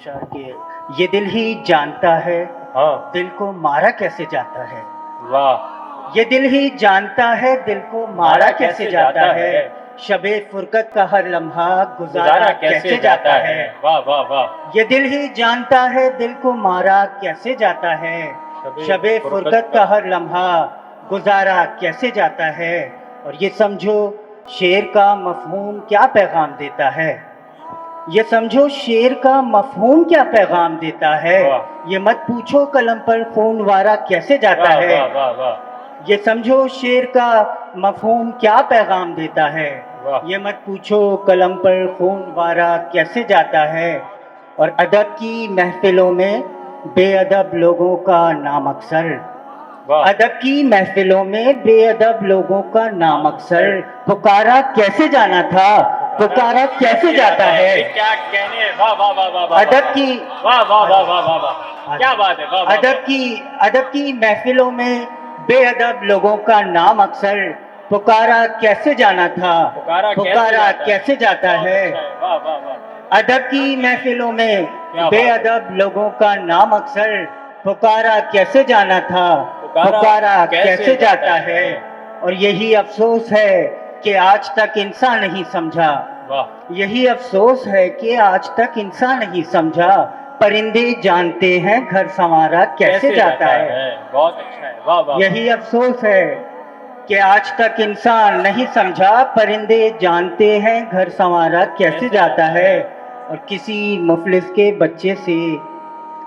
اشعار کے یہ دل ہی جانتا ہے ہاں دل کو مارا کیسے جاتا ہے، واہ یہ دل ہی جانتا ہے دل کو مارا کیسے جاتا ہے، شب فرقت کا ہر لمحہ گزارا کیسے جاتا ہے، واہ واہ واہ یہ دل ہی جانتا ہے دل کو مارا کیسے جاتا ہے، شب فرقت کا ہر لمحہ گزارا کیسے جاتا ہے، اور یہ سمجھو شعر کا مفہوم کیا پیغام دیتا ہے، یہ سمجھو شعر کا مفہوم کیا پیغام دیتا ہے، واہ یہ مت پوچھو قلم پر خون وارا کیسے جاتا واہ ہے، واہ واہ واہ یہ سمجھو شعر کا مفہوم کیا پیغام دیتا ہے، واہ یہ مت پوچھو قلم پر خون وارا کیسے جاتا ہے، اور ادب کی محفلوں میں بے ادب لوگوں کا نام اکثر، واہ ادب کی محفلوں میں بے ادب لوگوں کا نام اکثر، پکارا کیسے جانا تھا پکارا کیسے جاتا ہے، کیا کہنے، واہ واہ واہ واہ واہ ادب کی واہ واہ واہ واہ واہ واہ کیا بات ہے، واہ واہ ادب کی محفلوں میں بے ادب لوگوں کا نام اکثر، پکارا کیسے جانا تھا پکارا کیسے جاتا ہے، واہ واہ واہ ادب کی محفلوں میں بے ادب لوگوں کا نام اکثر، پکارا کیسے جانا تھا پکارا کیسے جاتا ہے، اور یہی افسوس ہے کہ آج تک انسان نہیں سمجھا، واہ یہی افسوس ہے کہ آج تک انسان نہیں سمجھا، پرندے جانتے ہیں گھر سنوارا کیسے جاتا ہے، بہت اچھا ہے، واہ واہ یہی افسوس ہے کہ آج تک انسان نہیں سمجھا، پرندے جانتے ہیں گھر سنوارا کیسے جاتا ہے، اور کسی مفلس کے بچے سے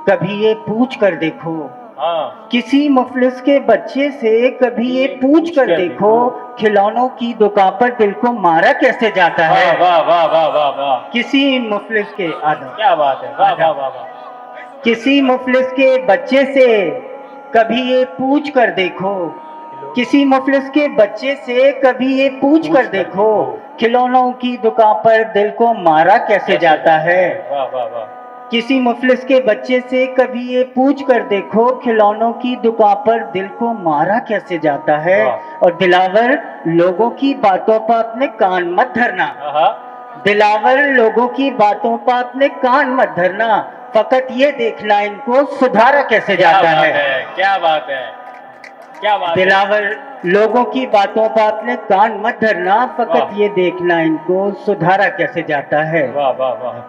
کبھی یہ پوچھ کر دیکھو، ہاں کسی مفلس کے بچے سے کبھی یہ پوچھ کر دیکھو، کھلونوں کی دکان پر دل کو مارا کیسے جاتا ہے، واہ واہ واہ واہ واہ کسی مفلس کے کیا بات ہے، واہ واہ واہ واہ کسی مفلس کے بچے سے کبھی یہ پوچھ کر دیکھو، کسی مفلس کے بچے سے کبھی یہ پوچھ کر دیکھو، کھلونوں کی دکان پر دل کو مارا کیسے جاتا ہے، واہ واہ واہ کسی مفلس کے بچے سے کبھی یہ پوچھ کر دیکھو، کھلونوں کی دکان پر دل کو مارا کیسے جاتا ہے، اور دلاور لوگوں کی باتوں پر اپنے کان مت دھرنا، دلاور لوگوں کی باتوں پر اپنے کان مت دھرنا، فقط یہ دیکھنا ان کو سدھارا کیسے جاتا ہے، کیا بات ہے، کیا بات ہے، دلاور لوگوں کی باتوں پر اپنے کان مت دھرنا، فقط یہ دیکھنا ان کو سدھارا کیسے جاتا ہے، واہ واہ واہ